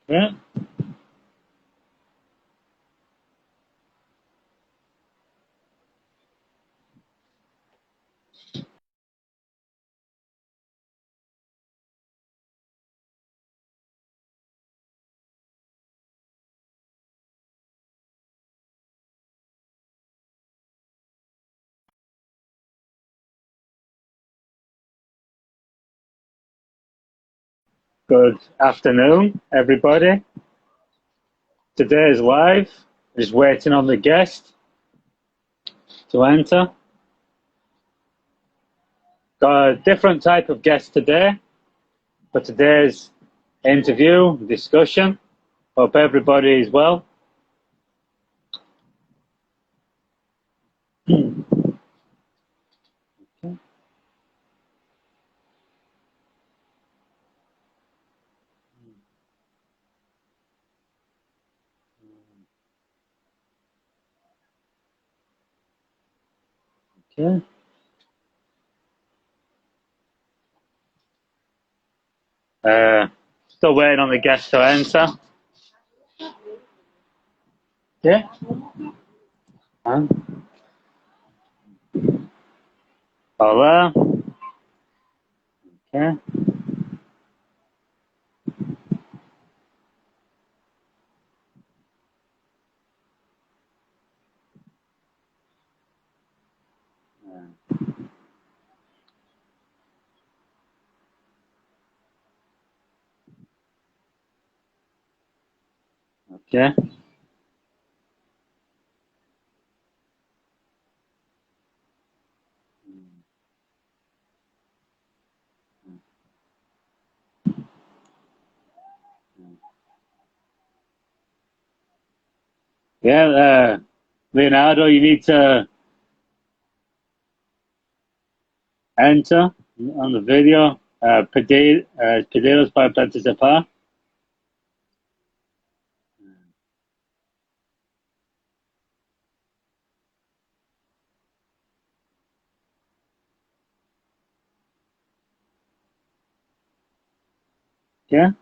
Yeah. Good afternoon, everybody. Today is live. Just waiting on the guest to enter. Got a different type of guest today for today's interview discussion. Hope everybody is well. Okay. Still waiting on the guest to enter. Yeah. Hola. Okay. Okay. Yeah. Leonardo, you need to enter on the video. Pedidos para participar. Yeah.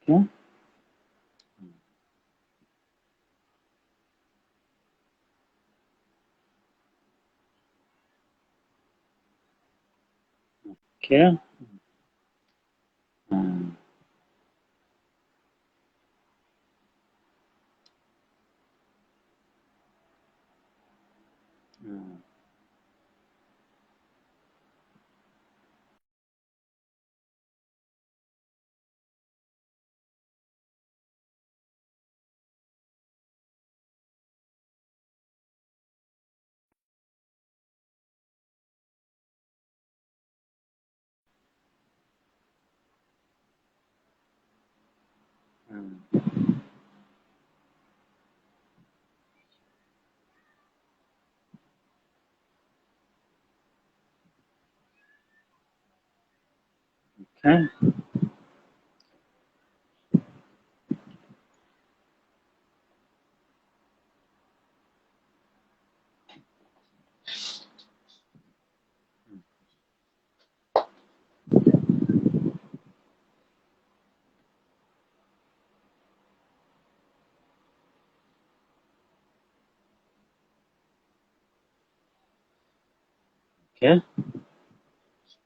Okay. Okay. Okay. Okay.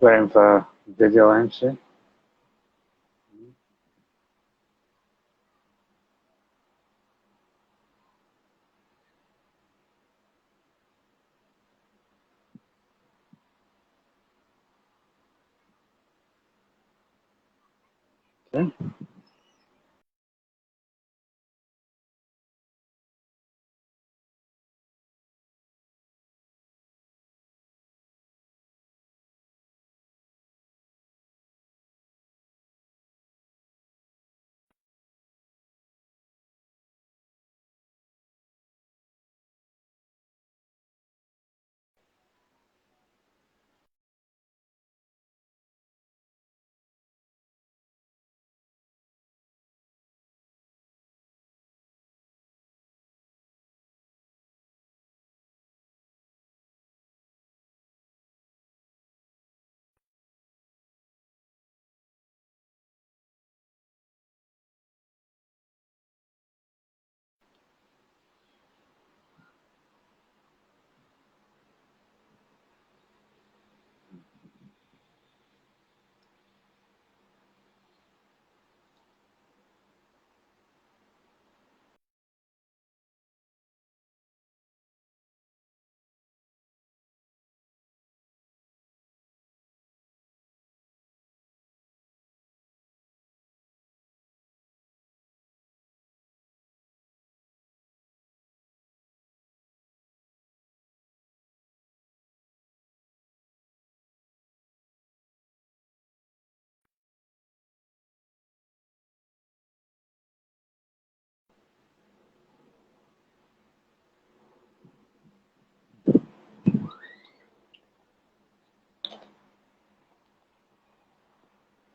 Waiting for video entry. Okay.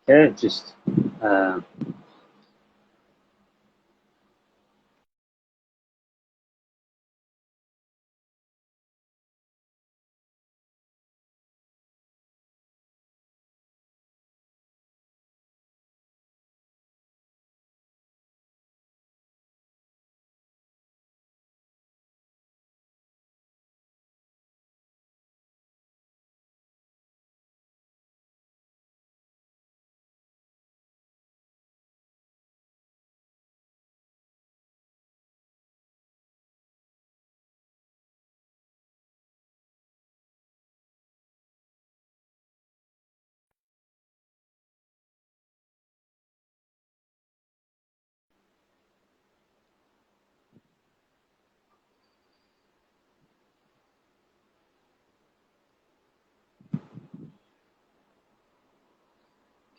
Okay, just uh,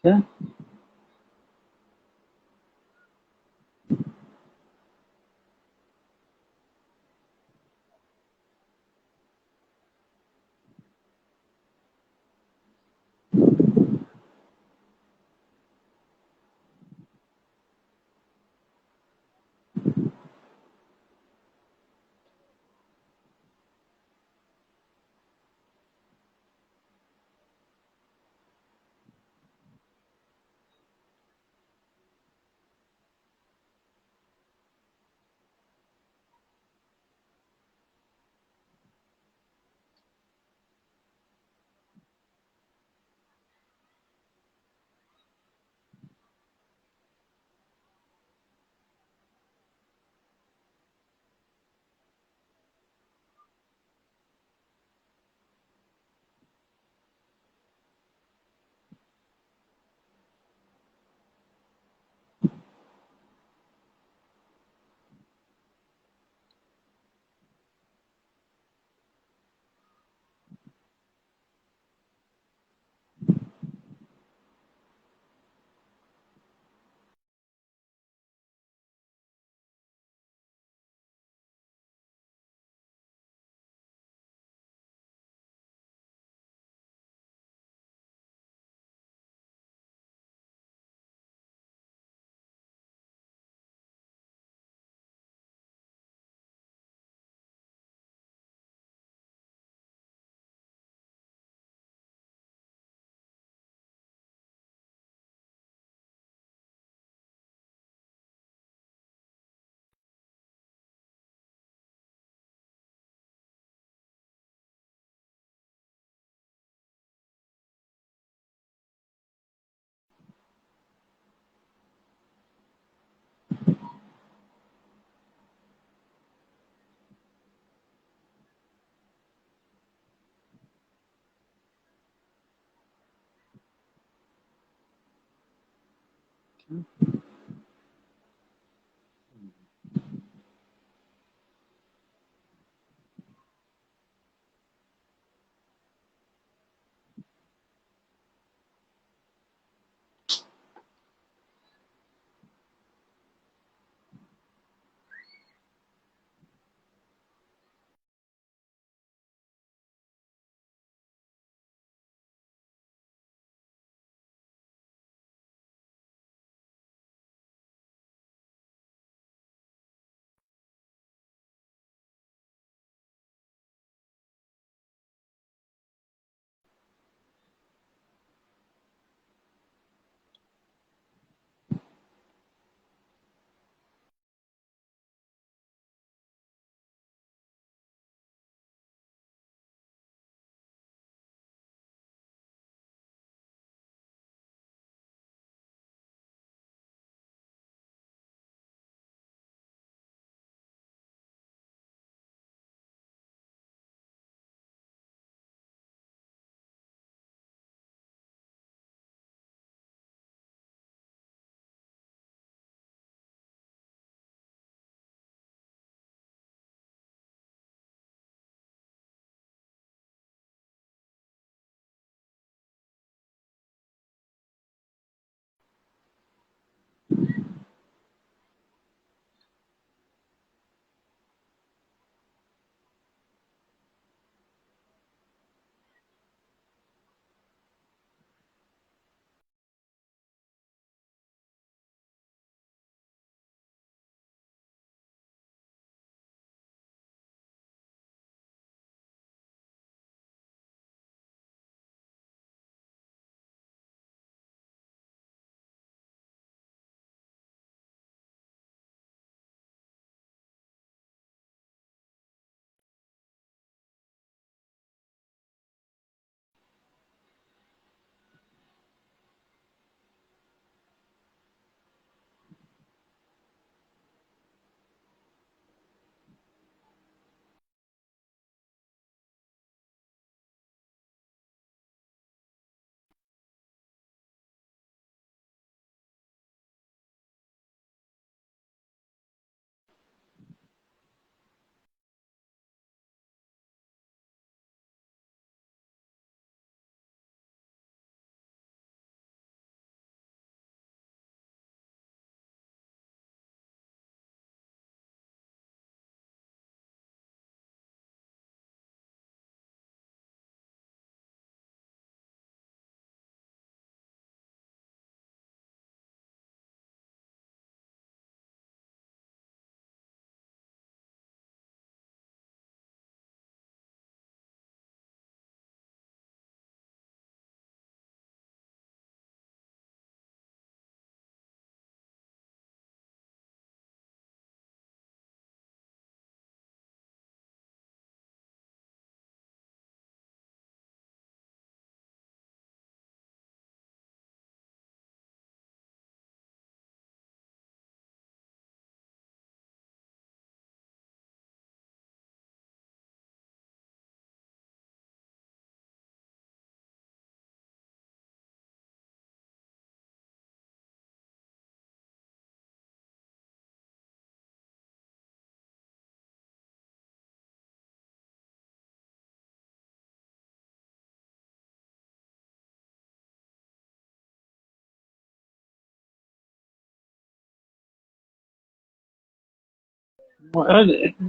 okay.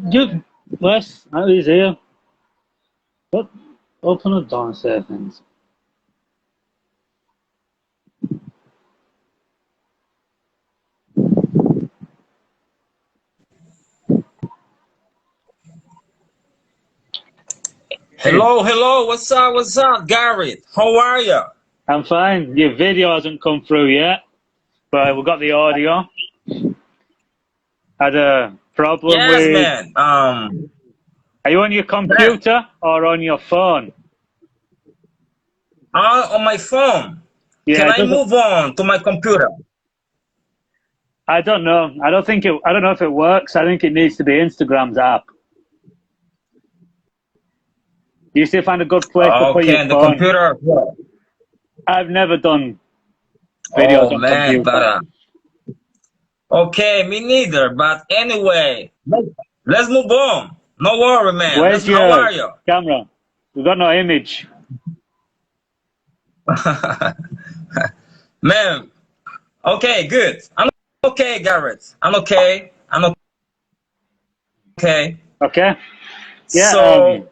Just Wes, out his here. What? Open the door and say things. Hey, Hello, what's up, Garrett? How are you? I'm fine. Your video hasn't come through yet, but we've got the audio. Had a problem Yes, with. man. Are you on your Man, computer or on your phone? on my phone. Yeah, Can it I doesn't. move on to my computer? I don't know. I don't think it. I don't know if it works. I think it needs to be Instagram's app. You still find a good place to put Okay, your and the phone. computer as well. I've never done videos Oh on man, computer. Okay, me neither. But anyway, let's move on. No worry, man. Where's How your are you? camera? We've got no image. Man, okay, good. I'm okay, Garrett. I'm okay. I'm okay. Okay. Yeah. So,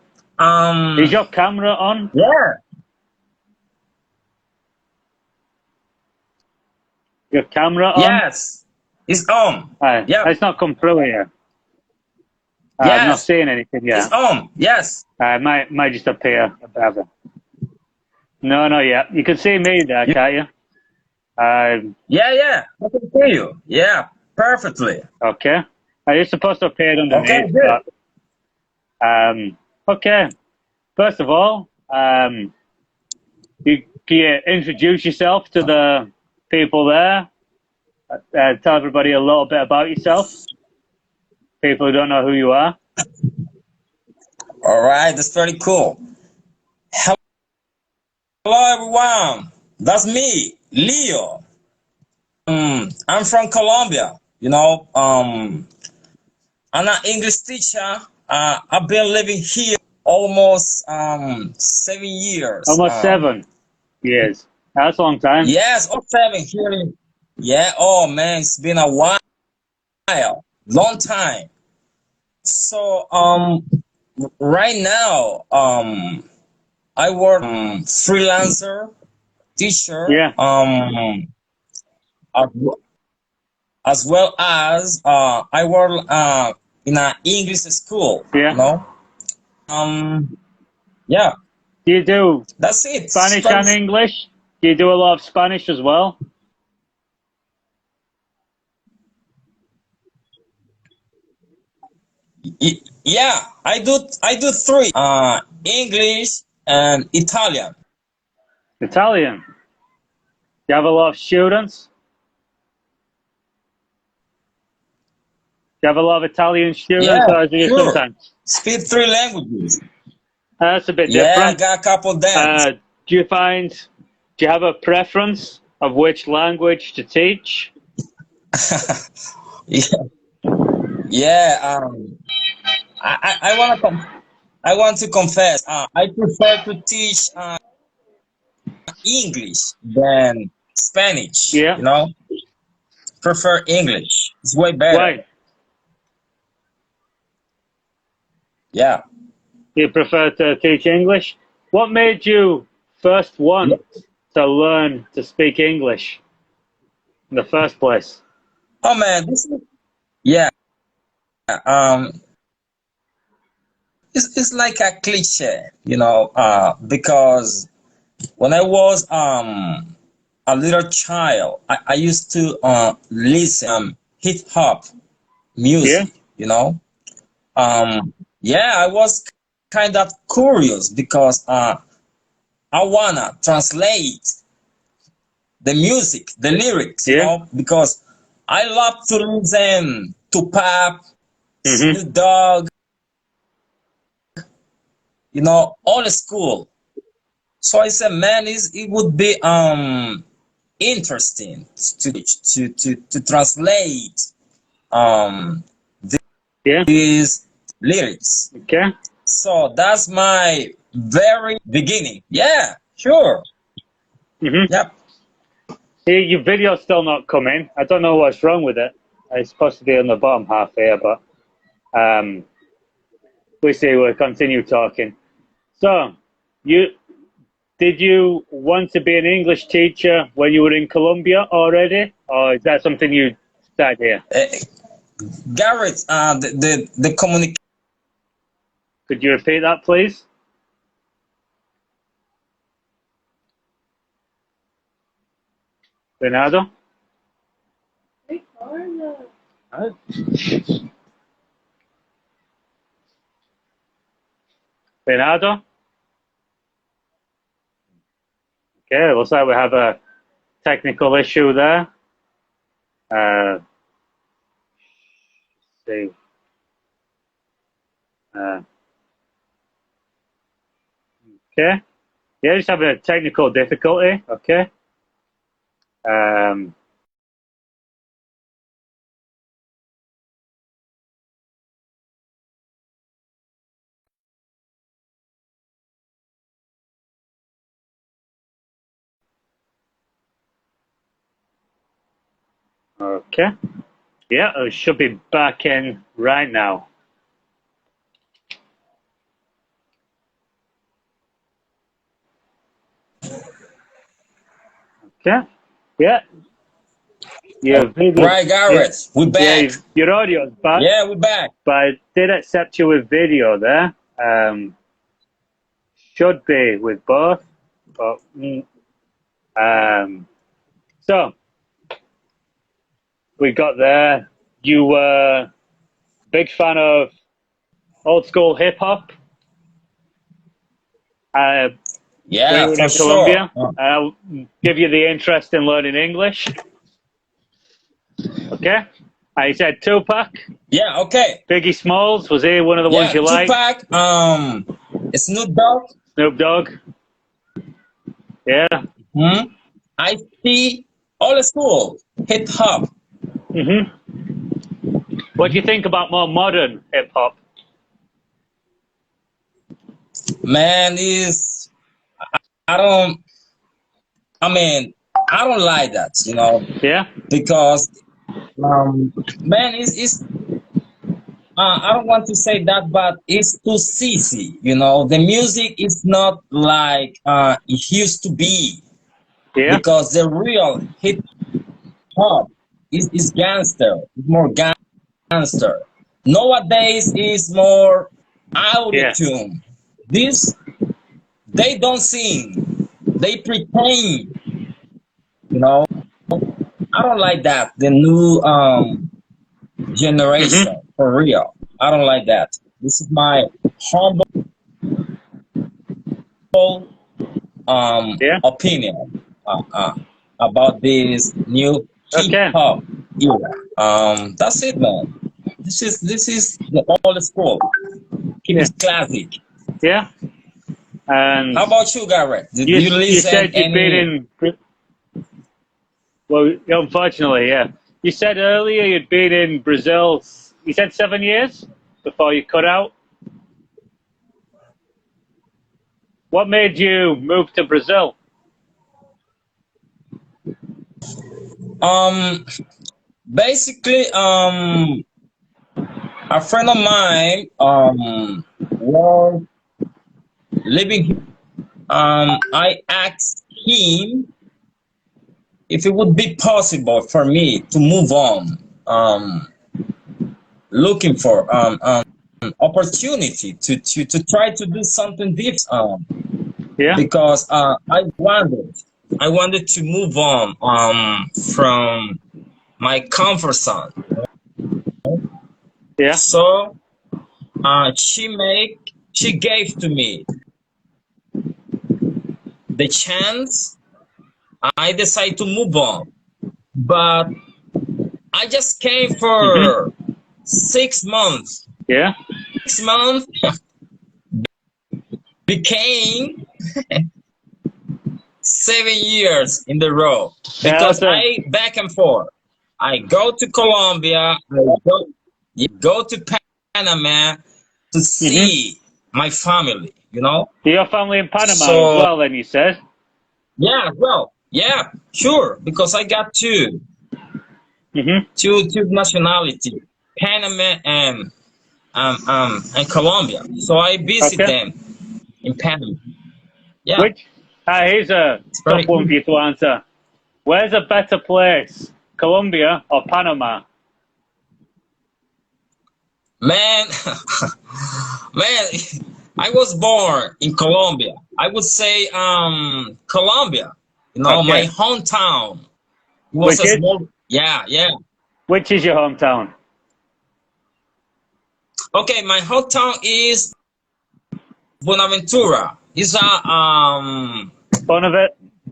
Is your camera on? yeah, Your camera on? yes, it's on. Yep, It's not come through here. I've not yes, seen anything it's yet. on. Yes. Might just appear. No, not yet. You can see me there, You- can't you? Yeah, yeah. I can hear you. Yeah, perfectly. Okay. You're supposed to appear Okay, underneath, good. but okay. First of all, can you introduce yourself to the people there? Tell everybody a little bit about yourself. People who don't know who you are. All right, that's pretty cool. Hello, everyone. That's me, Leo. I'm from Colombia. I'm an English teacher. I've been living here almost 7 years. Almost 7 years. That's a long time. Yes, or 7 here. Yeah. Oh man, it's been a while, long time. So right now I work freelancer teacher Yeah, as, as well as I work in an English school. yeah. Um, yeah, Do you do that's it. Spanish and English? Do you do a lot of Spanish as well? Yeah, I do three. English and Italian. Italian? Do you have a lot of students? Do you have a lot of Italian students, Yeah, or is it just sure. sometimes? Speak three languages. That's a bit Yeah, I different. got a couple of them. Do you find, do you have a preference of which language to teach? Yeah, yeah. I want to confess. I prefer to teach English than Spanish. Yeah. Prefer English. It's way better. Why? Yeah. You prefer to teach English? What made you first Yeah. want to learn to speak English in the first place? Oh man, yeah. Um, it's like a cliche, because when I was a little child, I used to listen hip hop Yeah, music. Yeah, I was kind of curious because I wanna translate the music, the lyrics, yeah. because I love to listen to pop, Mm-hmm. Snoop Dogg, old school. So I said, man, it would be interesting to translate um Yeah. these lyrics. Okay. So that's my very beginning. Yeah, sure. Mm-hmm. Yep. Your video's still not coming. I don't know what's wrong with it. It's supposed to be on the bottom half here, but we see. We'll continue talking. So, you did you want to be an English teacher when you were in Colombia already, or is that something you started here? Garrett, the communication. Could you repeat that, please? Leonardo? Uh, Leonardo? Okay, looks like we have a technical issue there. Let's see. Uh, okay. Yeah, just having a technical difficulty. Okay. Um, Okay. Yeah, I should be back in right now. Okay. Yeah, All your video. right, Yeah, Garrett, we're yeah, back. your audio's back, Yeah, we're back. but I did accept you with video there. Should be with both, but so we got there. You were big fan of old school hip hop. Uh, when you Yeah, were for in sure. Colombia, give you the interest in learning English. Okay. I said Tupac, Yeah, okay. Biggie Smalls. Was he one of the ones Yeah, you liked? Tupac, Snoop Dogg, Snoop Dogg. Yeah. I see old school hip hop. What do you think about more modern hip hop? Man, is I don't. I mean, I don't like that, Yeah. because man, it's I don't want to say that, but it's too sissy. The music is not like it used to be, Yeah. because the real hip hop is gangster, it's more gangster. Nowadays is more Yeah. auto-tune. This they don't sing, they pretend. You know, I don't like that. The new hmm generation, for real. I don't like that. This is my humble Yeah. opinion about this new hip Okay. hop era. That's it, man. This is the old school. Keep Yeah. it classic. Yeah. And How about you, Garrett? Did you you you listen said you'd been any? in. Well, unfortunately, yeah. You said earlier you'd been in Brazil. You said 7 years before you cut out. What made you move to Brazil? Um, Basically, a friend of mine was living here. I asked him if it would be possible for me to move on, looking for opportunity to try to do something different, Yeah. because I wanted to move on from my comfort zone. Yeah. So she gave to me the chance. I decided to move on, but I just came hmm for 6 months. Yeah. 6 months became 7 years in the row, Yeah. because I back and forth. I go to Colombia, I go to Panama to hmm see my family. Your family in Panama as So well, then you said. yeah, well, yeah, sure, because I got two, hmm two nationality, Panama and Colombia. So I visit Okay. them in Panama. Yeah, Which? Here's a it's tough very one for you to answer. Where's a better place, Colombia or Panama? man, man. I was born in Colombia. I would say Colombia. My Okay. hometown. It was Which a is? small. Yeah, yeah. Which is your hometown? Okay, my hometown is Buenaventura. It's a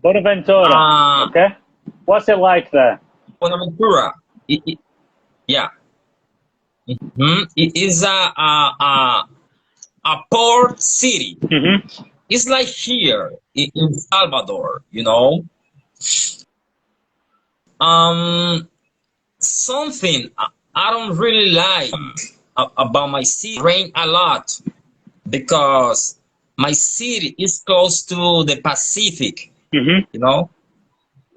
Bonaventura. uh Okay. What's it like there? Buenaventura. Yeah. It is a port city. hmm It's like here in Salvador. Um, Something I don't really like about my city. Rain a lot because my city is close to the Pacific. hmm You know,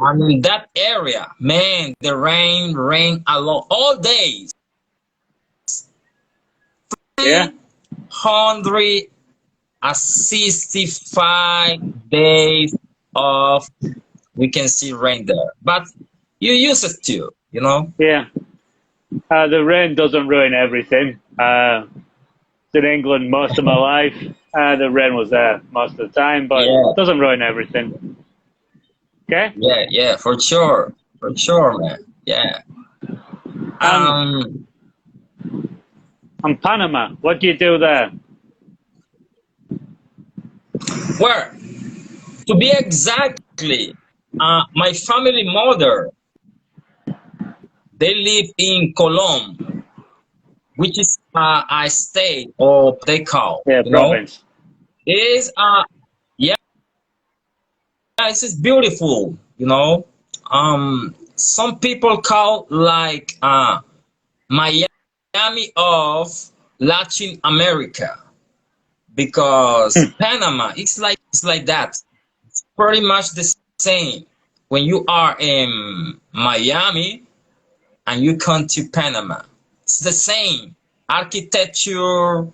And in that area, man, the rain a lot all days. Yeah, 365 days of we can see rain there. But you use it too, you know? yeah. The rain doesn't ruin everything. In England most of my life. The rain was there most of the time, but Yeah, doesn't ruin everything. Okay. yeah, for sure. For sure, man. Yeah. Um, Um, and Panama, what do you do there? where to be exactly, my family mother, they live in Colom, which is a state or they call, Yeah, you know, province. is yeah, it's just beautiful, you know. Some people call like Miami of Latin America because Panama, it's like that. It's pretty much the same. When you are in Miami and you come to Panama, it's the same architecture,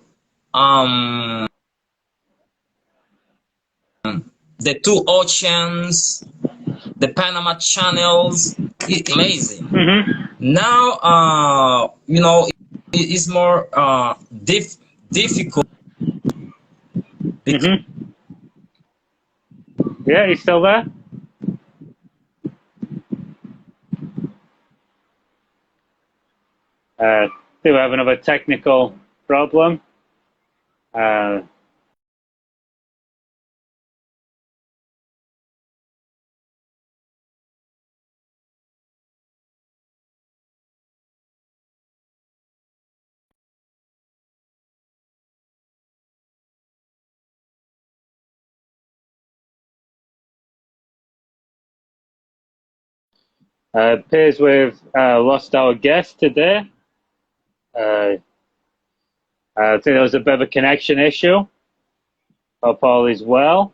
um, the two oceans, the Panama channels. It's amazing. Mm-hmm. Now, you know, it's more difficult. Because, Mm-hmm. Yeah, he's still there. Do we have another technical problem? Uh, appears we've lost our guest today. Uh, I think there was a bit of a connection issue. Hope all is well.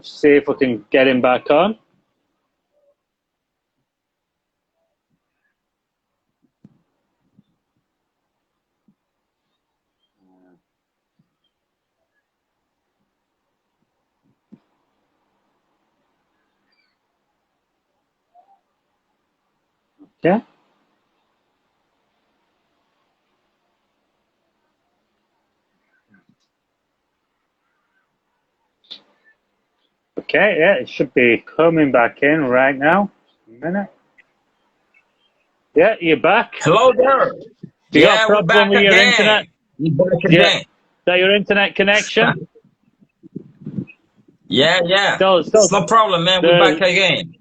See if we can get him back on. Okay. Okay, yeah, it should be coming back in right now. A minute. Yeah, you're back. hello there. You got a Yeah, we're problem back with your again. internet? We're back Yeah. Is again. that your internet connection? Yeah. Still, It's no problem, man. We're back the, again.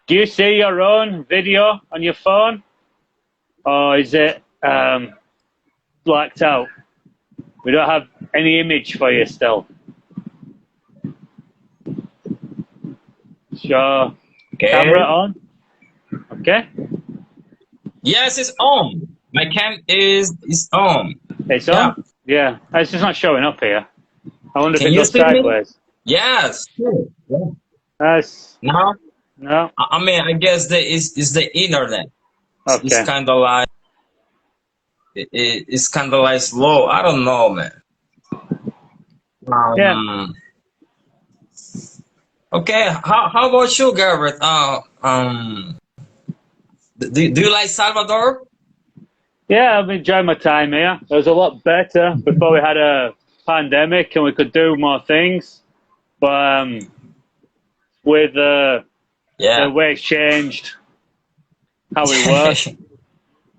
do you see your own video on your phone? Or is it blacked out? We don't have any image for you still. Sure. Camera Okay. on? Okay. Yes, it's on. My cam is on. It's Yeah. on? Yeah. It's just not showing up here. I wonder if Can it you goes speak me? sideways. Yes. Sure. Yeah. That's Now, no. I mean, I guess is the internet. It's Okay. kind of like it's kind of like slow. I don't know, man. Yeah. Um. Okay. How about you, Garrett? Do you like Salvador? Yeah, I've enjoyed my time here. It was a lot better before we had a pandemic and we could do more things. But with the Yeah. way it's changed, how we work,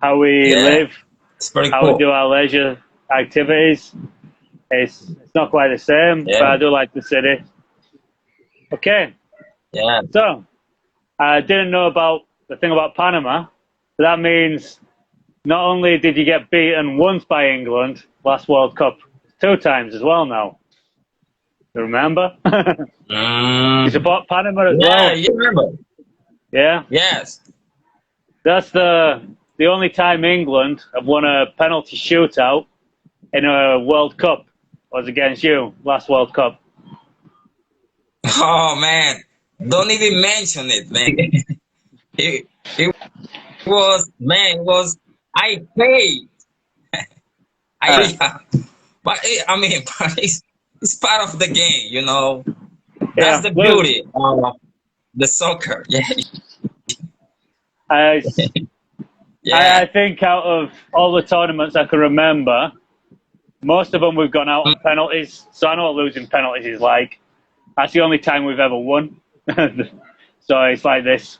how we Yeah. live, It's pretty how we cool. do our leisure activities, it's not quite the same. But Yeah. I do like the city. Okay, Yeah. so I didn't know about the thing about Panama. So that means not only did you get beaten once by England last World Cup, two times as well now. You remember? You Mm, support Panama as yeah. well? You remember? Yeah. Yes. That's the only time England have won a penalty shootout in a World Cup was against you last World Cup. Oh man, don't even mention it, man. It was, man, it was, I paid. Uh, I but I mean, but it's part of the game, you know. That's yeah, the look, beauty of the soccer. Yeah, I, I yeah. think out of all the tournaments I can remember, most of them we've gone out on penalties. So I know what losing penalties is like. That's the only time we've ever won. So it's like this.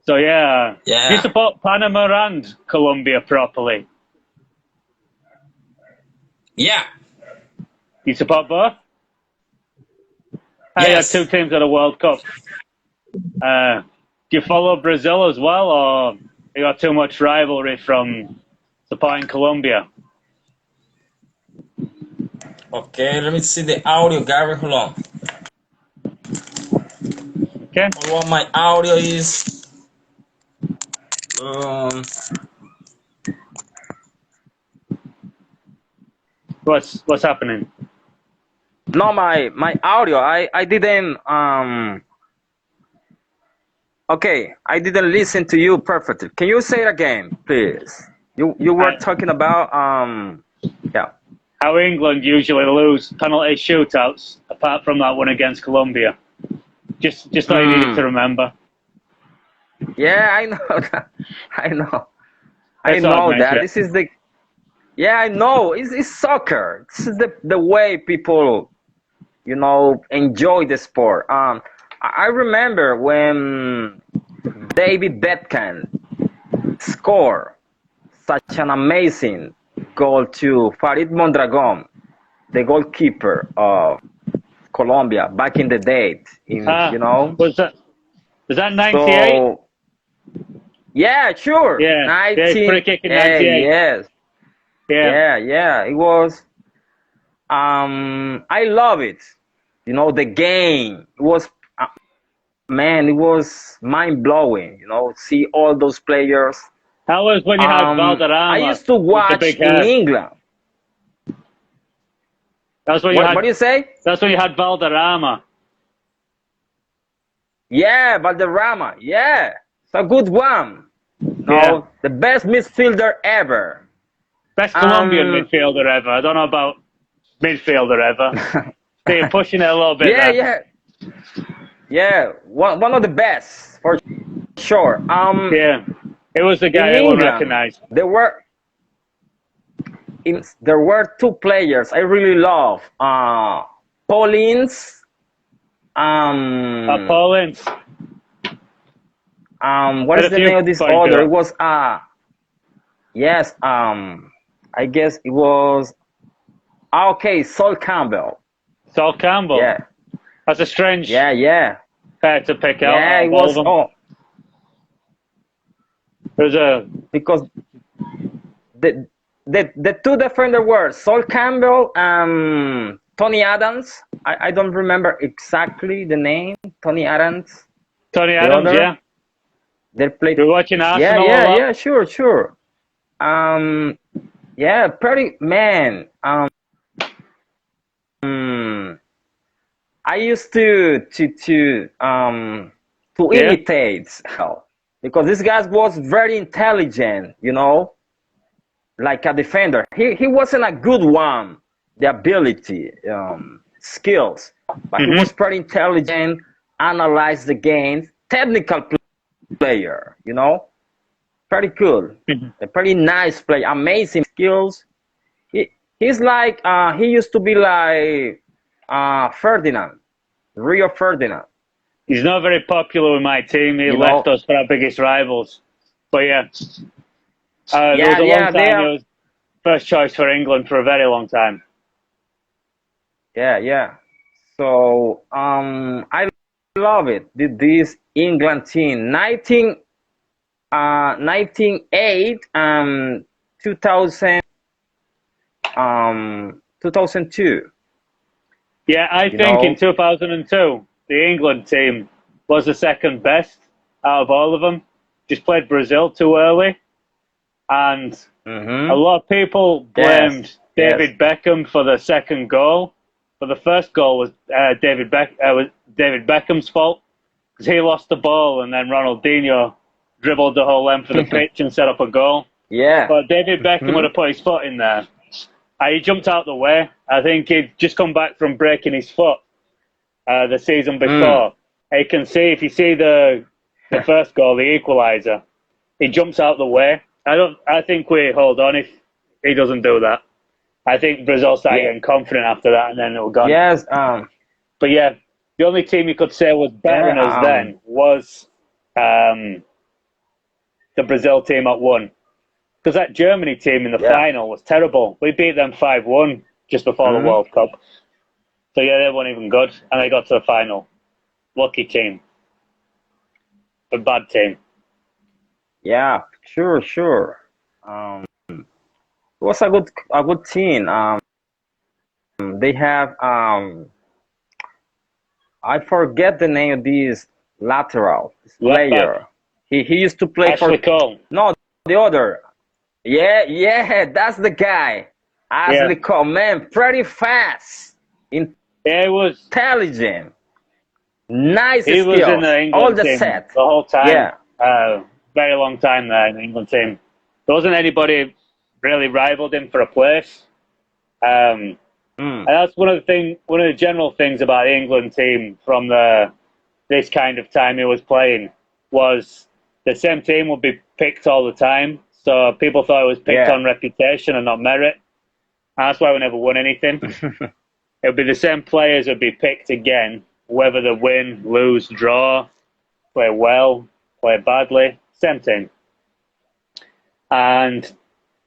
So yeah, do you Yeah. support Panama and Colombia properly? Yeah. Do you support both? I had two Yes. teams at the World Cup. Do you follow Brazil as well, or you got too much rivalry from supporting Colombia? Okay, let me see the audio, Gary. Hold on. Okay, What my audio is. Um, what's happening? No, my audio. I didn't okay, I didn't listen to you perfectly. Can you say it again, please? You were I, talking about yeah. how England usually lose penalty shootouts, apart from that one against Colombia. Just thought you needed to Mm. remember. Yeah, I know that. I know. I That's what I'd know make that. it. This is the yeah, I know. It's soccer. This is the way people, you know, enjoy the sport. I remember when David Beckham scored such an amazing goal to Farid Mondragon, the goalkeeper of Colombia back in the day. In Ah, you know, was that 98? so yeah, sure, Yeah, yeah, free 19. kick in 98. Yes, Yeah, yeah. It was. I love it. You know, the game. It was man. It was mind blowing. You know, see all those players. that was when you had I Valderrama used to with the watch big in head. England. That's when you What had. do you say? That's when you had Valderrama. Yeah, Valderrama. Yeah, it's a good one. Yeah, No, the best midfielder ever. best Colombian Um, midfielder ever. I don't know about midfielder ever. So you're pushing it a little bit yeah, there. yeah. One of the best for sure. Yeah, it was the guy In everyone England, recognised. there were two players I really love. Paulins. Um, Poland what had is a the few name of this points other? It there. was yes. I guess it was okay. Sol Campbell. Sol Campbell. Yeah, That's a strange yeah. pair to pick Yeah, out it of all of was them. There's a because the two defenders were Sol Campbell and Tony Adams. I don't remember exactly the name. Tony Adams, Tony the Adams. other. Yeah, They played. you're watching Yeah, Arsenal a lot. sure. Um, yeah, pretty man. I used to Yeah. imitate because this guy was very intelligent, you know, like a defender. He wasn't a good one, the ability, skills, but he Mhm. was pretty intelligent, analyzed the game, technical player, you know, pretty good, Mhm. a pretty nice player, amazing skills. He, he's like he used to be like Ferdinand, Rio Ferdinand, He's not very popular with my team. He you left know. us for our biggest rivals. But yeah, there was a long Yeah, they time he are. was first choice for England for a very long time. Yeah. So I love it. This England team, 1908 2000 2002. Yeah, I You think in know. 2002, the England team was the second best out of all of them. Just played Brazil too early. And a Mm-hmm. lot of people Yes. blamed Yes. David Beckham for the second goal. but the first goal was was David Beckham's fault because he lost the ball and then Ronaldinho dribbled the whole length of the pitch and set up a goal. Yeah. But David Beckham would have put his foot in there. He jumped out the way. I think he'd just come back from breaking his foot the season before. You can see, if you see the first goal, the equaliser, he jumps out the way. I think we hold on if he doesn't do that. I think Brazil started getting confident after that, and then it was gone. Yes. But yeah, the only team you could say was better than us then was the Brazil team at 1. Because that Germany team in the final was terrible. We beat them 5-1 just before the World Cup. So yeah, they weren't even good, and they got to the final. Lucky team. A bad team. Yeah, sure. It was a good team. They have I forget the name of this lateral player. He used to play Ashley Cole. No, the other. Yeah, that's the guy. Ashley Cole, man, pretty fast. He was intelligent. Nice He skills. was in the England All the team set. the whole time. Yeah. Very long time there in the England team. There wasn't anybody really rivaled him for a place. And that's one of the general things about the England team from this kind of time he was playing was the same team would be picked all the time. So people thought it was picked on reputation and not merit. And that's why we never won anything. It would be the same players would be picked again, whether they win, lose, draw, play well, play badly, same thing. And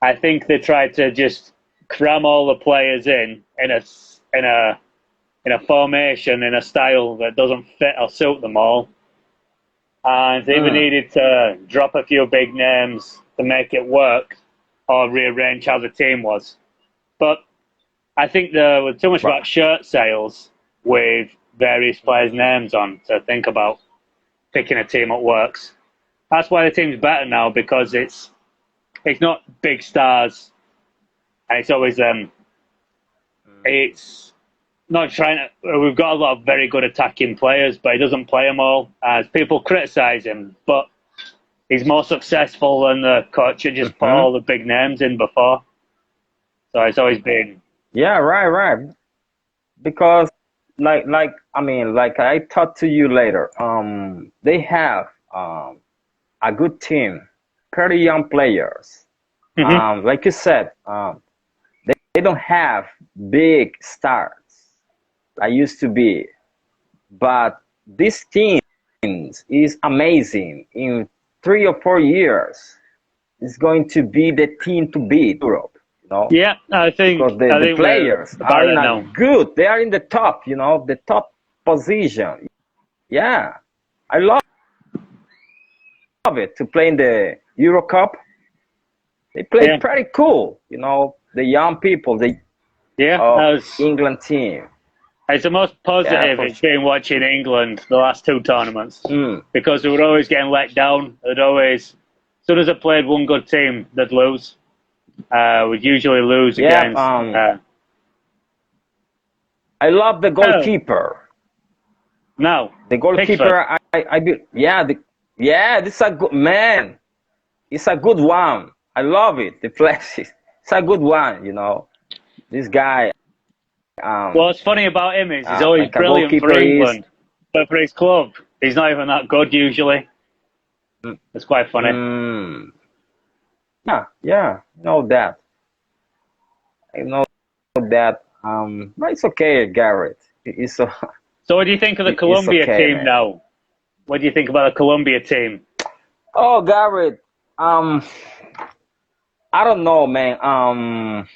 I think they tried to just cram all the players in a formation, in a style that doesn't fit or suit them all. And they even needed to drop a few big names to make it work or rearrange how the team was. But I think there was too much about shirt sales with various players' names on to think about picking a team that works. That's why the team's better now, because it's not big stars, and it's always it's not trying to. We've got a lot of very good attacking players, but he doesn't play them all. As people criticise him, but he's more successful than the coach who just put all the big names in before. So it's always been. Yeah, right. Because like I talked to you later, they have a good team, pretty young players. Like you said, they don't have big stars I used to be, but this team is amazing. In 3 or 4 years, it's going to be the team to beat Europe. Yeah, I think because the players are good. They are in the top, the top position. Yeah, I love it to play in the Euro Cup. They play pretty cool, the young people, England team. It's the most positive it's been watching England the last 2 tournaments because we were always getting let down. As soon as they played one good team, they'd lose. We'd usually lose against. I love the goalkeeper. No, the goalkeeper. This is a good man. It's a good one. I love it. The flex. It's a good one. This guy. What's funny about him is he's always brilliant for England, but for his club, he's not even that good usually. It's quite funny. Yeah, I know that. But it's okay, Garrett. So what do you think of the Colombia team now? What do you think about the Colombia team? Oh, Garrett. I don't know, man.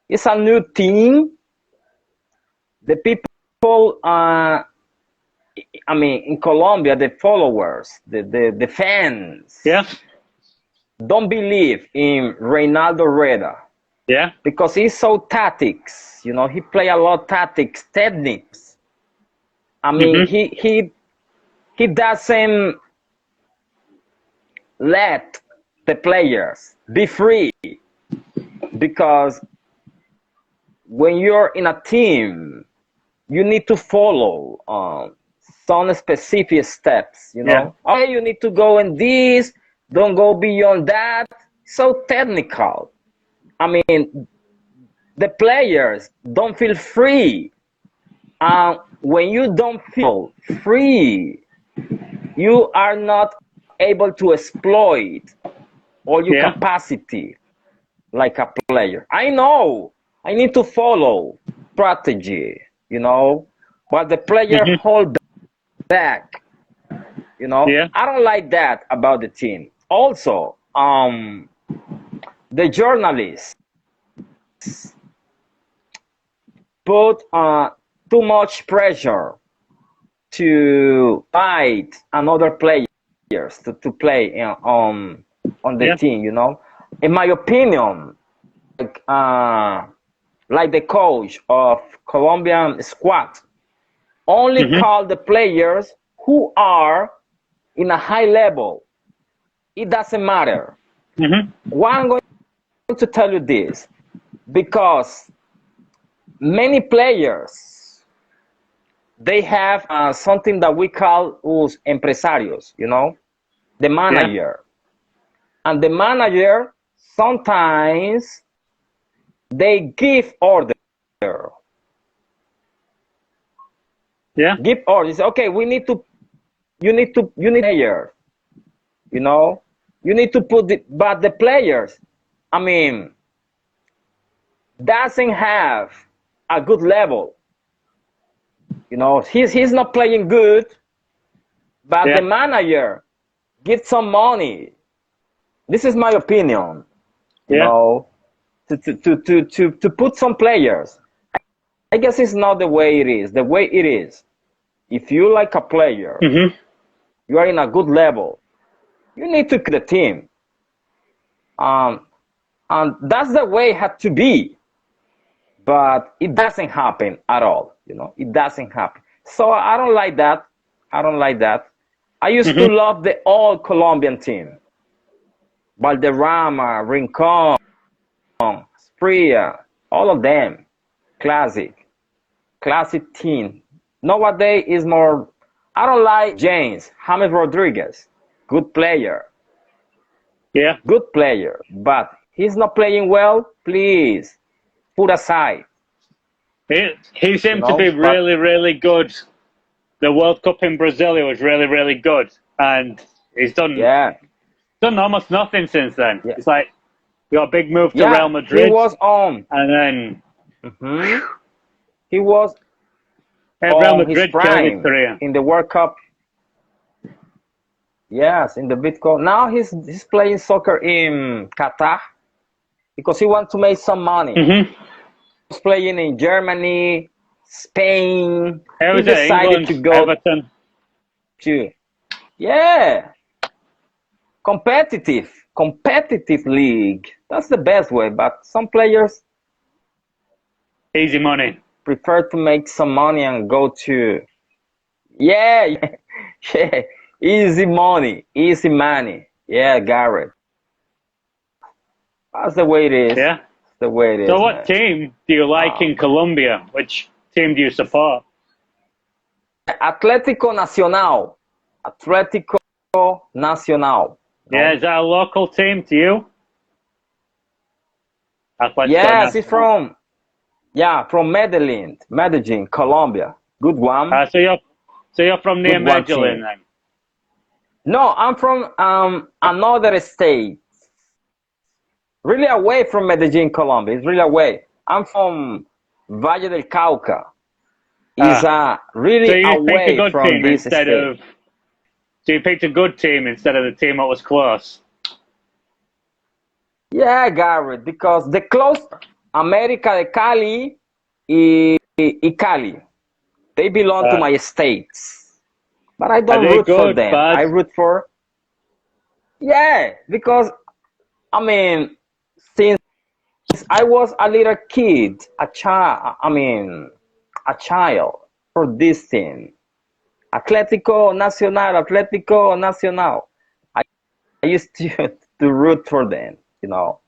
It's a new team. The people, in Colombia, the followers, the fans. Yeah. Don't believe in Reynaldo Rueda. Yeah. Because he's so tactics. He play a lot of techniques. He doesn't let the players be free, because when you're in a team, you need to follow some specific steps, you Yeah. know. Okay, you need to go in this, don't go beyond that. So technical. I mean, the players don't feel free. When you don't feel free, you are not able to exploit all your Yeah. capacity like a player. I know I need to follow strategy, you know, but the player Hmm. hold back, you know. Yeah. I don't like that about the team. Also, the journalists put too much pressure to fight another players to play on the Yeah. team, you know. In my opinion, like, like the coach of Colombian squad only Hmm. call the players who are in a high level. It doesn't matter. Hmm. Why I'm going to tell you this? Because many players they have something that we call us empresarios, you know, the Yeah. manager, and the manager sometimes they Yeah. give orders. Okay, we need to you need player, you know, you need to put but the players, I mean, doesn't have a good level, you know. He's not playing good, but the Yeah. manager gives some money. This is my opinion, you Yeah. know, to put some players. I guess it's not the way it is. The way it is, if you like a player, Hmm. you are in a good level, you need to keep the team. Um, and that's the way it had to be. But it doesn't happen at all, you know. It doesn't happen. So I don't like that. I don't like that. I used to Hmm. love the old Colombian team. Valderrama, Rincon, Spria, all of them. Classic. Classic team. Nowadays is more, I don't like James, James Rodriguez. Good player. Yeah. Good player. But he's not playing well, please put aside, He you seemed to be know. But really, really good. The World Cup in Brazil, he was really, really good, and he's yeah, done almost nothing since then. yeah, It's like he got a big move to Real yeah, he Madrid, was on. and then Mhm. He was Real on his Madrid killed his prime career. in the World Cup. Yes, in the Bitcoin. Now he's playing soccer in Qatar because he wants to make some money. Hmm. He's playing in Germany, Spain. He He was at decided to England, go Everton. to, yeah, competitive league. That's the best way. But some players Easy money. prefer to make some money and go to, yeah, yeah, easy money. Yeah, Garrett. That's the way it is. Yeah. That's the way it So, is, what man. team do you like Um, in Colombia? Which team do you support? Atlético Nacional. Atlético Nacional. Yeah, No? is that a local team to you? Atletico Yes, it's Nacional. from, yeah, from Medellin, Colombia. Good one. So you're from near Good one Medellin team. then? No, I'm from another state. Really away from Medellin, Colombia. It's really away. I'm from Valle del Cauca. Is Ah, so really you picked a away good from team this instead state. of so you picked a good team instead of the team that was close. Yeah, Garrett, because the close América de Cali y Cali, they belong to Ah, my states. But I are don't they root for good, them. I bad? root for, yeah, because I mean, since I was a little kid, a child for this team. Atlético Nacional. I used to to root for them, you know.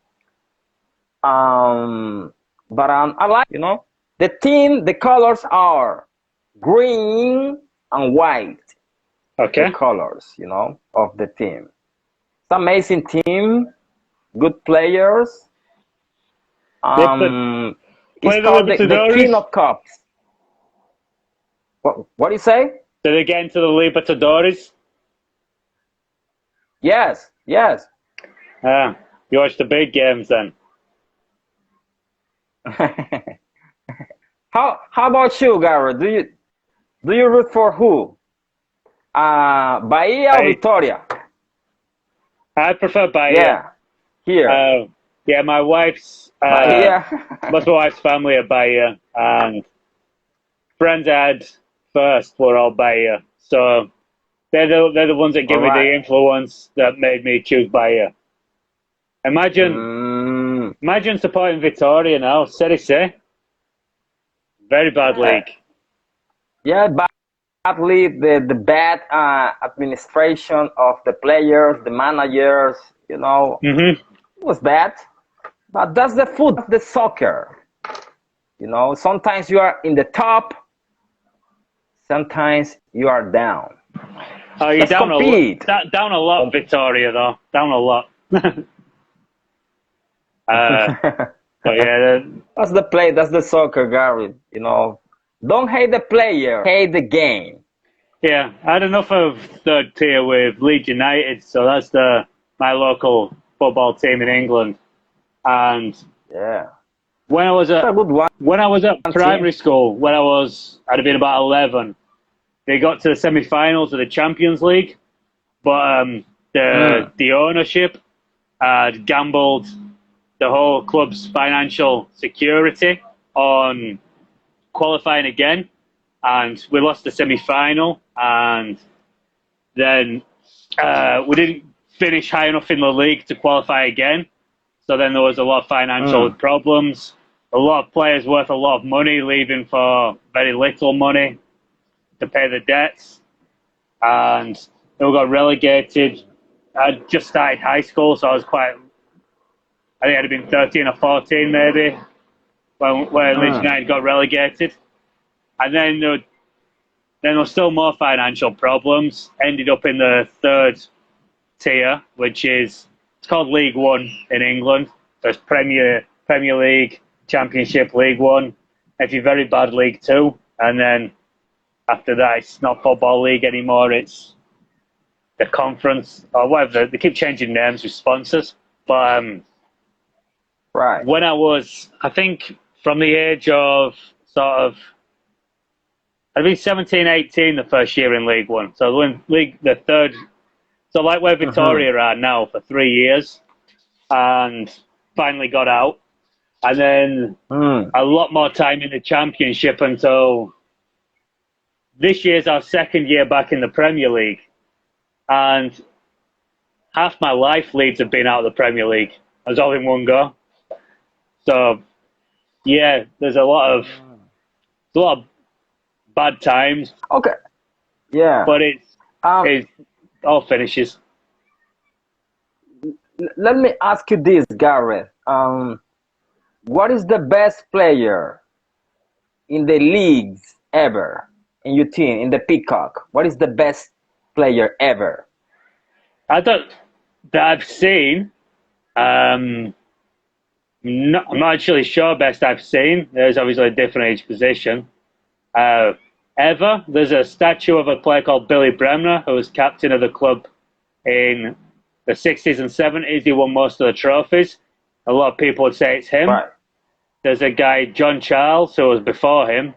Um, but I like, the team. The colors are green and white. The Okay. colors, of the team. It's amazing team, good players. They It's play the called the King Libertadores. of Cups. What do you say? Did they get into the Libertadores? Yes, yes. Ah, you watch the big games then. How about you, Garrett? Do you root for who? Bahia or I Vitoria? I prefer Bahia. Yeah, here. Uh, yeah, my wife's Bahia. most of my wife's family are Bahia, and friends I had first were all Bahia. So they're the ones that All give me right. the influence that made me choose Bahia. Imagine Mm, imagine supporting Victoria now. Serie C, very bad yeah, league. yeah. Badly, the bad administration of the players, the managers. Hmm. It was bad. But that's the foot, that's the soccer. Sometimes you are in the top, sometimes you are down. Oh, you're Let's down a lot. compete. Down a lot, Victoria though. Down a lot. uh, but yeah, That's the play, that's the soccer, Gary. Don't hate the player, hate the game. yeah. I had enough of third tier with Leeds United, so that's my local football team in England. And Yeah. when I was It's at a good one when I was at team. primary school, I'd have been about 11. They got to the semi-finals of the Champions League, but Mm. the ownership had gambled the whole club's financial security on qualifying again, and we lost the semi-final, and then we didn't finish high enough in the league to qualify again. So then there was a lot of financial Mm. problems. A lot of players worth a lot of money leaving for very little money to pay the debts, and they got relegated. I just started high school, so I think I'd have been 13 or 14 maybe when Leeds Mm. United got relegated. And then there were still more financial problems. Ended up in the third tier, which is it's called League One in England. So it's Premier League, Championship, League One. If you're very bad, League Two, and then after that, it's not Football League anymore. It's the Conference or whatever. They keep changing names with sponsors. But Right. when I think from the age of sort of I'd be 17, 18 the first year in League One. So when the third, so like where Mm-hmm. Victoria are now for 3 years, and finally got out, and then Mm. a lot more time in the Championship until this year's our second year back in the Premier League, and half my life Leeds have been out of the Premier League. I was all in one go. So yeah, there's a lot of bad times, Okay. Yeah. but Um. it's all finishes. Let me ask you this, Gareth. What is the best player in the leagues ever in your team in the Peacock? What is the best player ever? I don't that I've seen. Um, I'm not actually sure best I've seen. There's obviously a different age position. Uh, there's a statue of a player called Billy Bremner, who was captain of the club in the 60s and 70s. He won most of the trophies. A lot of people would say it's him. Right. There's a guy, John Charles, who was before him,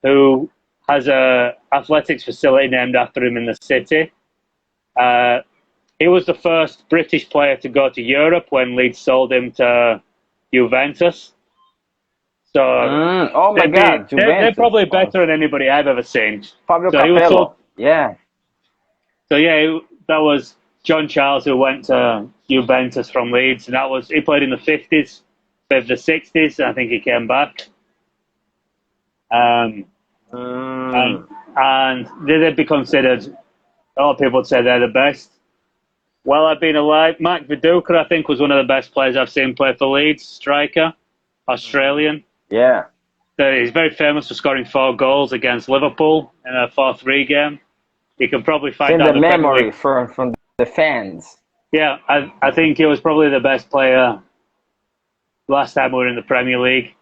who has a athletics facility named after him in the city. Uh, he was the first British player to go to Europe when Leeds sold him to Juventus. So Oh my God, they're Juventus. probably Oh, better than anybody I've ever seen. Fabio So he was sold. Capello. Yeah. So yeah, that was John Charles who went to Juventus from Leeds, and he played in the 50s, the 60s, and I think he came back. Um, and Mm, they'd be considered. A lot of people would say they're the best. Well, I've been alive. Mark Viduka, I think, was one of the best players I've seen play for Leeds, striker. Australian. Yeah. He's very famous for scoring 4 goals against Liverpool in a 4-3 game. You can probably It's find in out the the Premier memory League. from the fans. Yeah, I think he was probably the best player last time we were in the Premier League.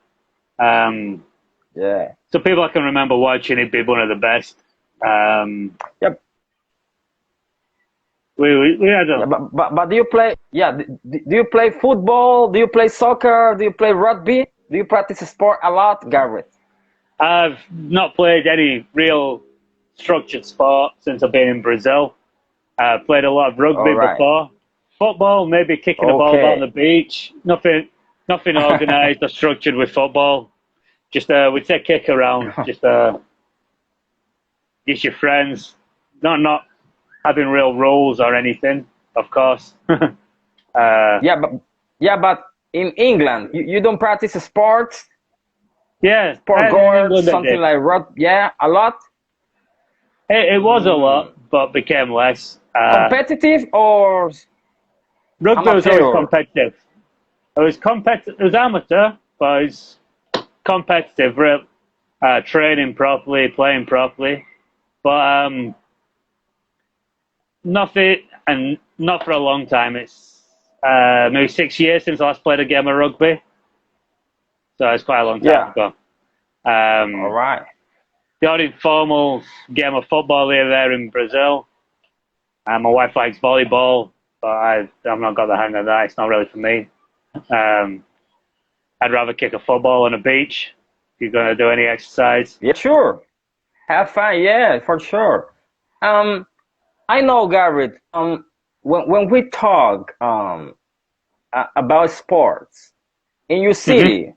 Yeah. So people I can remember watching it be one of the best. Yep. We had Yeah, a, but do you play? Yeah. Do you play football? Do you play soccer? Do you play rugby? Do you practice a sport a lot, Garrett? I've not played any real structured sport since I've been in Brazil. I played a lot of All rugby right. before. Football, maybe kicking a ball about on Okay. the beach. Nothing organised or structured with football. Just we'd say kick around. Just your friends. Not having real rules or anything, of course. Yeah, but in England, you don't practice sports, Yeah, sport in goers, England I something did. like rugby. Yeah, a lot. It was a lot, but became less. Competitive or Rugby was always amateur? competitive. It was amateur, but it's competitive. Training properly, playing properly, but nothing, and not for a long time. It's maybe 6 years since I last played a game of rugby, so it's quite a long time Yeah. ago. All right. The only informal game of football here there in Brazil. My wife likes volleyball, but I've not got the hang of that. It's not really for me. I'd rather kick a football on a beach if you're going to do any exercise. Yeah, sure. Have fun. Yeah, for sure. I know, Garrett. When we talk about sports in your Hmm. city,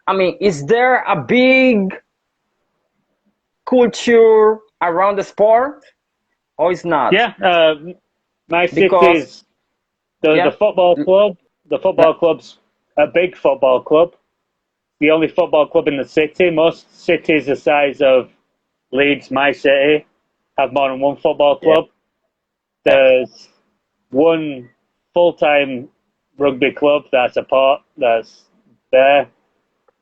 I mean, is there a big culture around the sport, or is not? Yeah, my Because city's the yeah, football club. The football that, club's a big football club. The only football club in the city. Most cities the size of Leeds, my city, have more than one football yeah, club. There's one full-time rugby club that I support that's there.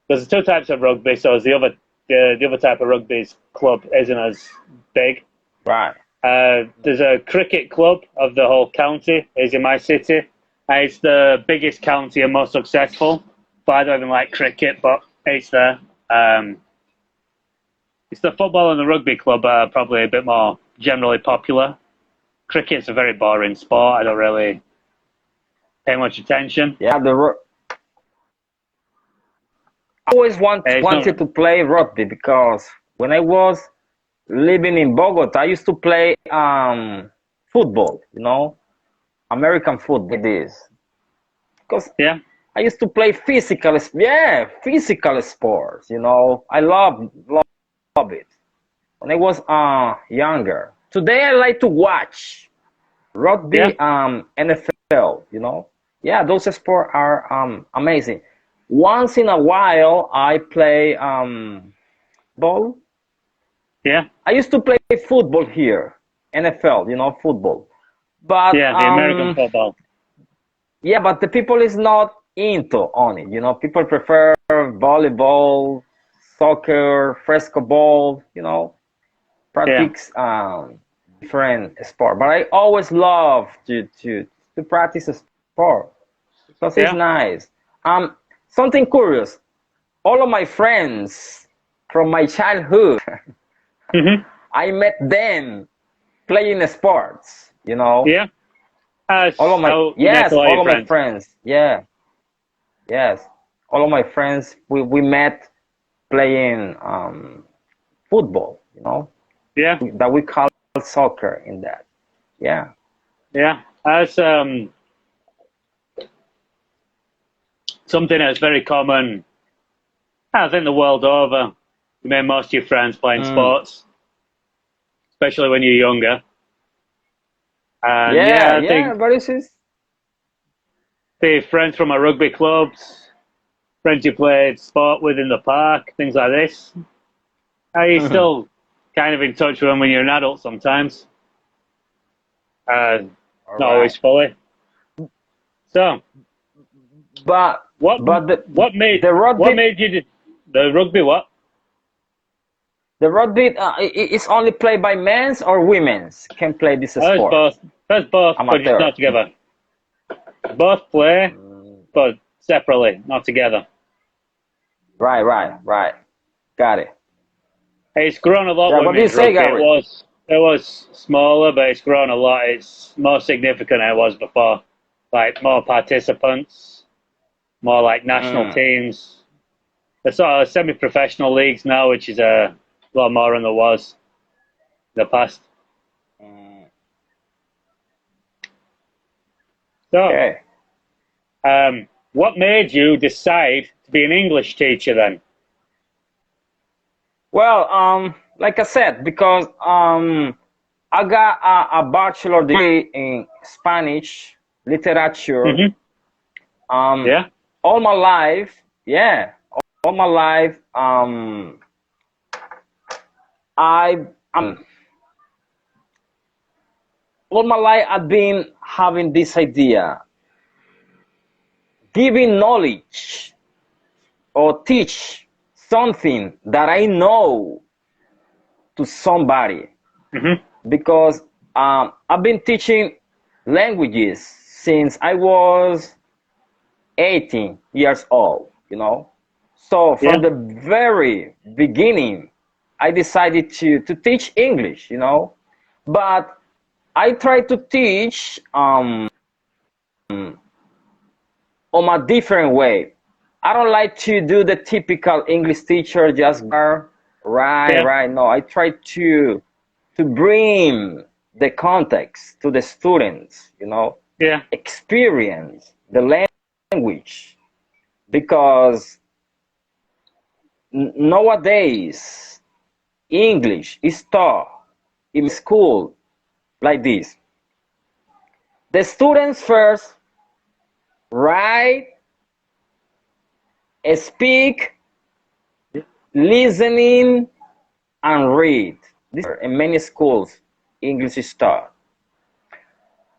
There's 2 types of rugby, so the other type of rugby's club isn't as big. right. There's a cricket club of the whole county, is in my city. It's the biggest county and most successful, but I don't even like cricket, but it's there. It's the football and the rugby club are probably a bit more generally popular. Cricket's a very boring sport. I don't really pay much attention. Yeah, I always It's wanted not. to play rugby because when I was living in Bogota, I used to play football. American football. This because Yeah, I used to play physical sports. I love it when I was younger. Today I like to watch yeah, rugby, NFL. Yeah, those sports are amazing. Once in a while, I play ball. yeah, I used to play football here, NFL. Football. But yeah. The American football. yeah, but the people is not into on it. People prefer volleyball, soccer, fresco ball. Yeah, Practice different sport. But I always love to practice a sport because it's yeah. nice. Something curious. All of my friends from my childhood, Hmm. I met them playing sports. Yeah. All of my So you met yes, a lot of all your of my friends. friends. Yeah, yes, all of my friends. We met playing football. Yeah, That we call soccer in that. Yeah. yeah. That's something that's very common. I think the world over. You make most of your friends playing Mm. sports, especially when you're younger. And Yeah, yeah, I yeah, think but it's the friends from our rugby clubs, friends you played sport with in the park, things like this. Are you still kind of in touch with them when you're an adult sometimes? Uh, all Not right. always fully. So, but What but what made the what rugby made you the rugby? What? it's only played by men's or women's can play this That's sport. both. That's both, but it's Amateur. not together. Both play, Mm, but separately, not together. right. Got it. It's grown a lot, Yeah, what do you women's say, rugby. Gary? It was smaller, but it's grown a lot. It's more significant than it was before. Like more participants, more like national Mm, teams. There's sort of semi-professional leagues now, which is a lot more than there was in the past. mm, So, okay. what made you decide to be an English teacher then? Well, like I said, because I got a bachelor degree in Spanish literature. Hmm. Um, Yeah. all my life, yeah, all my life, I all my life I've been having this idea, giving knowledge or teach something that I know to somebody, Hmm. because I've been teaching languages since I was 18 years old, you know. So from Yeah. the very beginning, I decided to teach English, you know. But I try to teach on a different way. I don't like to do the typical English teacher just Yeah. right. No, I try to bring the context to the students, you know, Yeah. experience the language, because nowadays English is taught in school like this. The students first write, speak, listening, and read. In many schools, English is taught.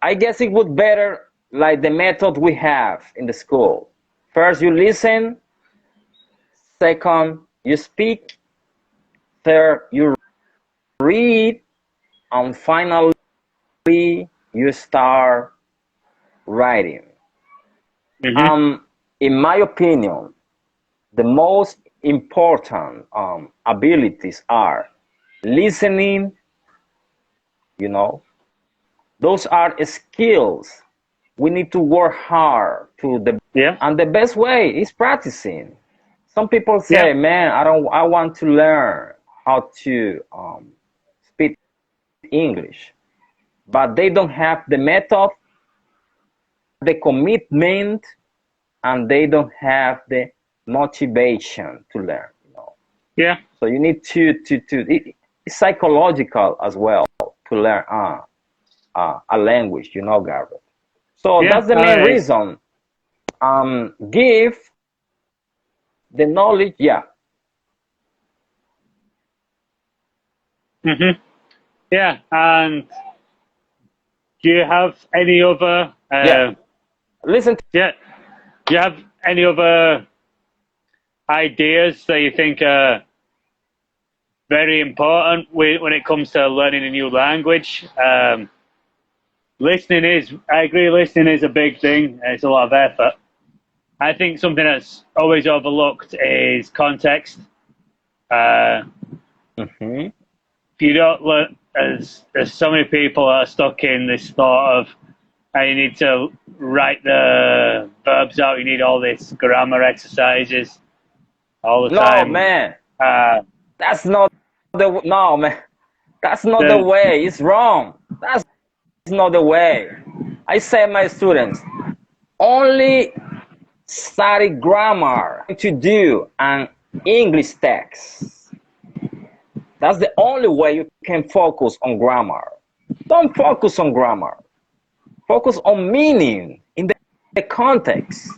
I guess it would better like the method we have in the school. First you listen, second you speak, third you read, and finally you start writing. Hmm. In my opinion, the most important abilities are listening, you know, those are skills we need to work hard to the Yeah. and the best way is practicing. Some people Yeah. say, man, I want to learn how to speak English, but they don't have the method, the commitment, and they don't have the motivation to learn, you know. Yeah. So you need it's psychological as well to learn a language, you know, Garrett. So Yeah. that's the main reason. Give the knowledge, yeah, Hmm. Yeah. And do you have any other? yeah. Listen, Yeah. Do you have any other ideas that you think are very important when it comes to learning a new language? Listening is, I agree, listening is a big thing. It's a lot of effort. I think something that's always overlooked is context. Uh, mhm. if you don't learn, there's so many people that are stuck in this thought of how you need to write the verbs out, you need all this grammar exercises all the No, time. man, Uh, that's not no, man, that's not the the way. It's wrong. That's not the way. I say my students only study grammar to do an English text. That's the only way you can focus on grammar. Don't focus on grammar. Focus on meaning in the context.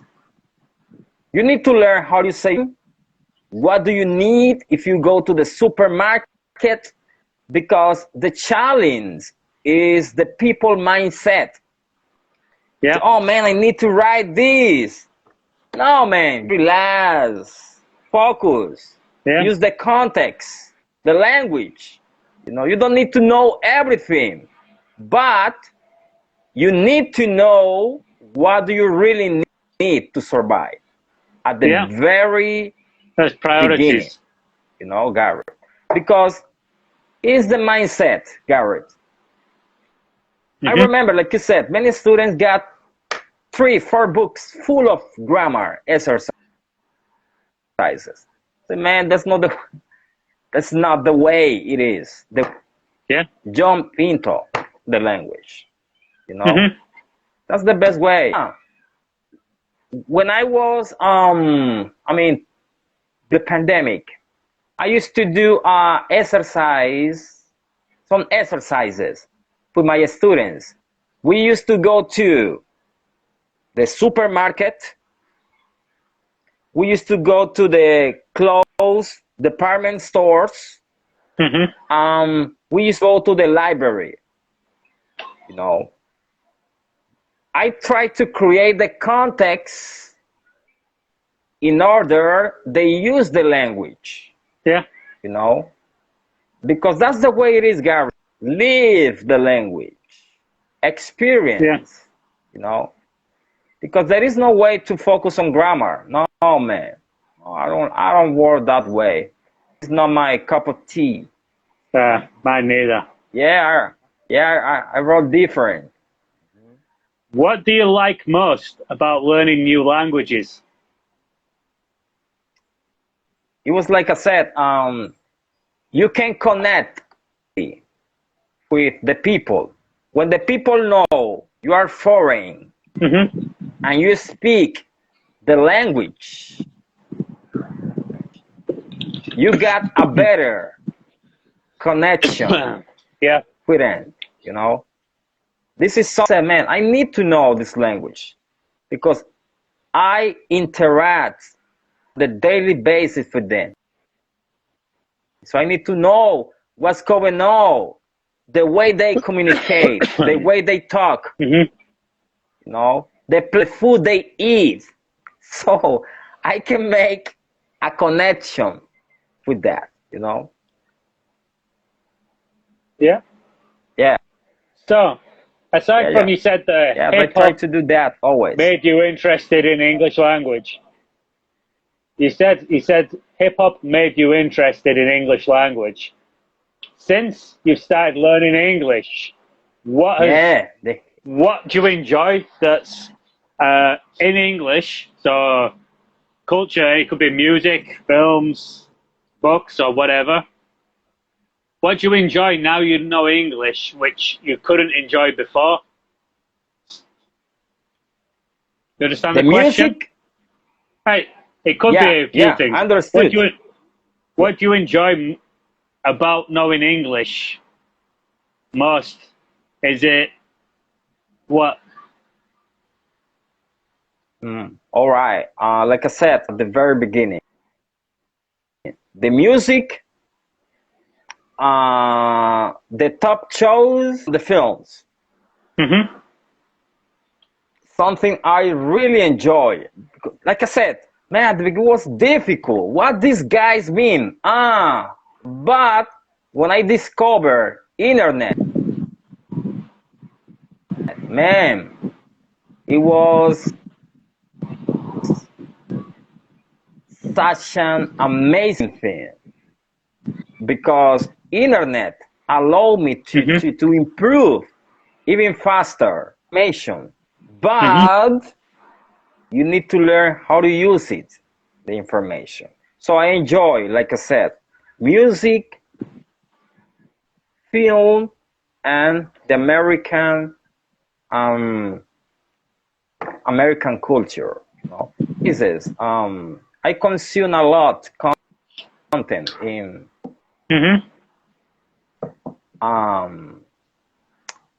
You need to learn how to say, what do you need if you go to the supermarket? Because the challenge is the people mindset. yeah, Oh man, I need to write this. No, man, relax, focus, Yeah. use the context, the language. You don't need to know everything, but you need to know what do you really need to survive at the Yeah. very That's beginning, priorities. Garrett. Because it's the mindset, Garrett. I Hmm. remember, like you said, many students got 3, 4 books full of grammar exercises. So, man, that's not the way it is. Yeah. Jump into the language. You know, Hmm. that's the best way. When I was, the pandemic, I used to do some exercises with my students. We used to go to the supermarket. We used to go to the clothes department stores. Hmm. We used to go to the library. You know, I try to create the context in order they use the language. Yeah. You know, because that's the way it is, Gary. Live the language, Yeah. experience. You know, because there is no way to focus on grammar. No, man. No, I don't work that way. It's not my cup of tea. Mine neither. Yeah, yeah, I wrote different. What do you like most about learning new languages? It was like I said, you can connect with the people. When the people know you are foreign Hmm. and you speak the language, you got a better connection Yeah. with them. You know, this is something, man. I need to know this language because I interact the daily basis with them. So I need to know what's going on, the way they communicate, the way they talk, Hmm. the food they eat. So I can make a connection with that. Yeah. Yeah, So, yeah, aside yeah. from you said the Yes, I hip try hop to do that always. made you interested in English language, you said hip hop made you interested in English language. Since you've started learning English, what has Yeah, what do you enjoy that's in English? So culture, it could be music, films, books, or whatever. What do you enjoy now you know English, which you couldn't enjoy before? You understand the the question? music. Right. It could be Yeah, a few yeah, I things. What understood. do you what do you enjoy about knowing English most? Is it what? All right. Like I said at the very beginning, the music, the top shows, the films. Hmm. Something I really enjoy. Like I said, man, it was difficult. What these guys mean? But when I discovered internet, man, it was such an amazing thing because internet allowed me to, Hmm. to, to improve even faster information. Hmm. But you need to learn how to use it, the information. So I enjoy, like I said, music, film, and the um, American culture. This is I consume a lot content in Hmm. um,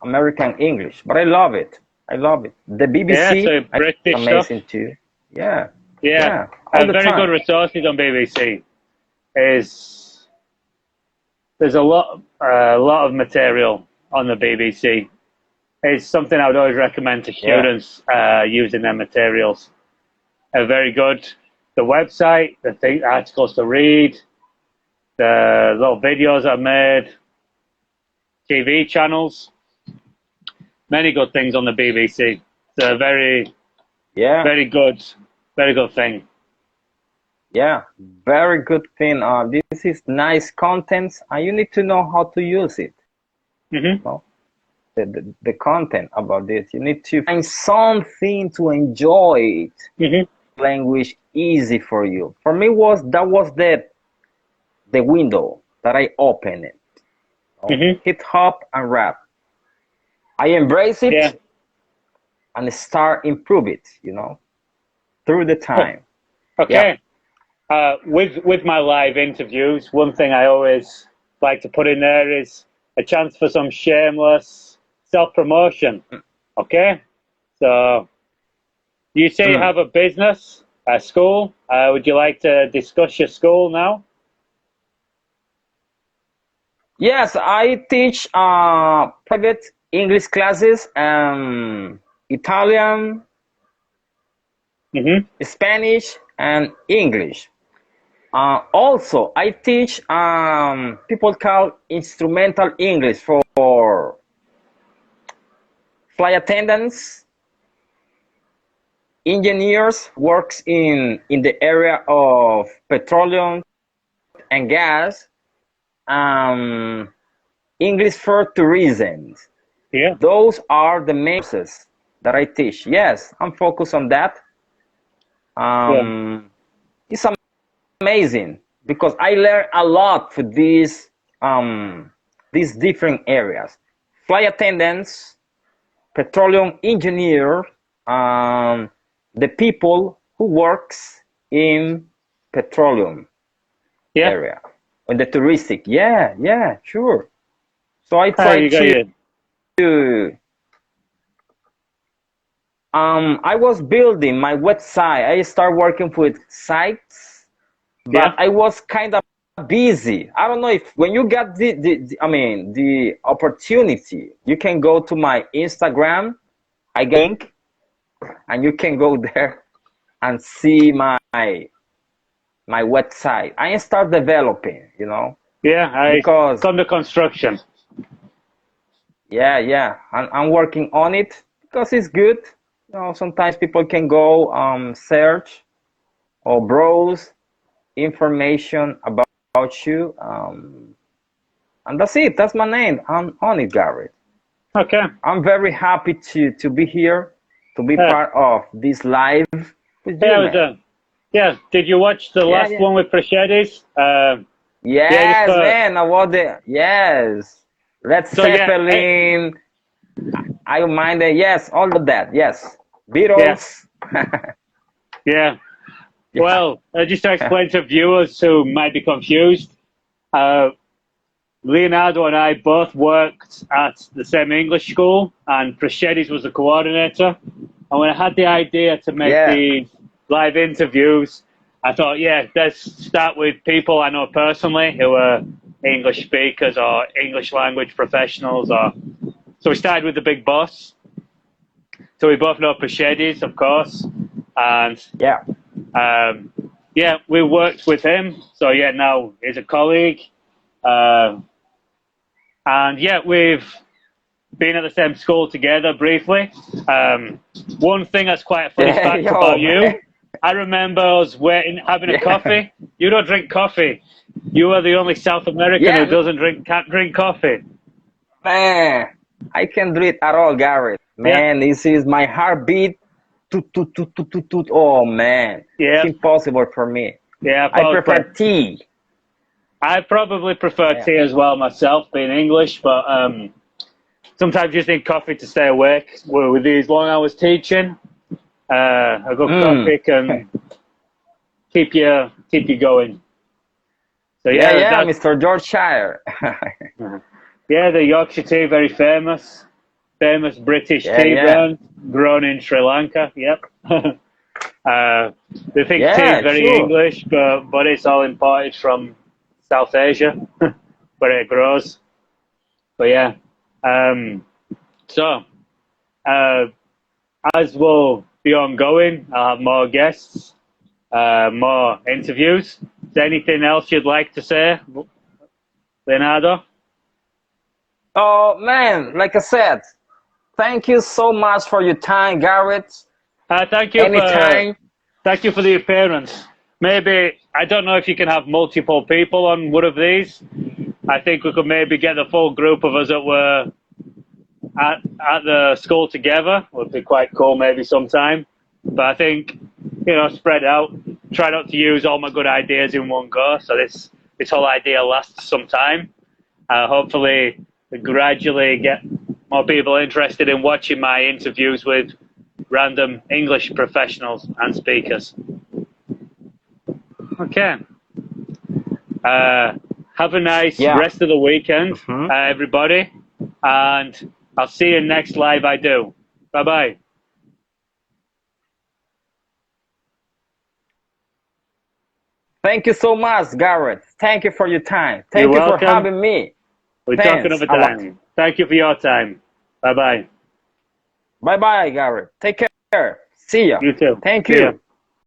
American English, but I love it. I love it. The Yeah, BBC, so I think it's British stuff. amazing too. Yeah, Yeah, yeah, all the very good time. resources on BBC. Is there's a lot of material on the BBC. It's something I would always recommend to Yeah, students using their materials. are very good. The website, the articles to read, the little videos I made, TV channels, many good things on the BBC. It's a very, Yeah, very good thing. yeah, very good thing. This is nice content, and you need to know how to use it. Hmm. No? The content about this. You need to find something to enjoy it. Hmm. Language easy for you. For me, that was the window that I opened it. You know? Hmm. Hip hop and rap. I embrace Yeah. it and start improve it. Through the time. Yeah. Okay. With my live interviews, one thing I always like to put in there is a chance for some shameless self-promotion. Okay. So you say you Mm. have a business, a school. Would you like to discuss your school now? Yes, I teach private English classes, Italian, Hmm. Spanish, and English. Also, I teach people call instrumental English for flight attendants, engineers, works in the area of petroleum and gas, um, English for tourism. Yeah. Those are the main courses that I teach. Yes, I'm focused on that. Yeah. It's amazing because I learn a lot for these different areas. Flight attendants, petroleum engineer, um, the people who works in petroleum Yeah. area, in the touristic. Yeah, yeah, sure. So I Ah, try you got your. to I was building my website. I started working with sites, but Yeah. I was kind of busy. I don't know if when you get the opportunity, you can go to my Instagram. I get link, and you can go there and see my website. I start developing, Yeah. It's because under construction. yeah, yeah, I'm working on it because it's good. Sometimes people can go search or browse information about you. And that's it. That's my name. I'm on it, Garrett. Okay. I'm very happy to be here, to be Yeah. part of this live with you, Yeah. It was man. yeah. Did you watch the Yeah, last yeah. one with Prachedes? Yeah. Just Yes, for man. I was there. Yes. Led so yeah. Zeppelin. I mind it. Yes, all of that. Yes. Yeah. Beatles. Yeah. Yeah. Well, just to explain to viewers who might be confused, uh, Leonardo and I both worked at the same English school, and Prachedes was the coordinator. And when I had the idea to make Yeah. these live interviews, I thought, yeah, let's start with people I know personally who are English speakers or English language professionals. So we started with the big boss. So we both know Prachedes, of course, and Yeah. um, yeah, we worked with him. So yeah, now he's a colleague. Uh, and yeah, we've been at the same school together briefly. One thing that's quite a funny Yeah. fact Yo, about man. you, I remember us waiting, having a Yeah. coffee. You don't drink coffee. You are the only South American who Yeah, can't drink coffee. man. I can do it at all, Garrett. Yeah, Man, this is my heartbeat. Toot, toot, toot, toot, toot, toot. Oh, man. It's yeah, impossible for me. yeah. I prefer tea. I probably prefer Yeah. tea as well myself, being English, but sometimes you just need coffee to stay awake. With these long hours teaching, a good Mm. coffee can keep you going. So Yeah, yeah, yeah, that's Mr. George Shire. yeah, the Yorkshire tea, very famous British Yeah, tea yeah. brand, grown in Sri Lanka. Yep. They think tea is Yeah, very sure. English, but it's all imported from South Asia, where it grows. But yeah, so uh, as we'll be ongoing. I'll have more guests, more interviews. Is there anything else you'd like to say, Leonardo? Oh man, like I said, thank you so much for your time, Garrett. Thank you Anytime. for the appearance. Maybe I don't know if you can have multiple people on one of these. I think we could maybe get the full group of us that were at the school together. Would be quite cool maybe sometime. But I think, spread out. Try not to use all my good ideas in one go. So this whole idea lasts some time. Hopefully, gradually get more people interested in watching my interviews with random English professionals and speakers. Okay. Have a nice rest of the weekend, everybody. And I'll see you next live I do. Bye-bye. Thank you so much, Garrett. Thank you for your time. Thank You're you for welcome. having me. We'll Thanks talk another a lot. time. Thank you for your time. Bye-bye. Bye-bye, Garrett. Take care. See ya. You too. Thank See you. ya.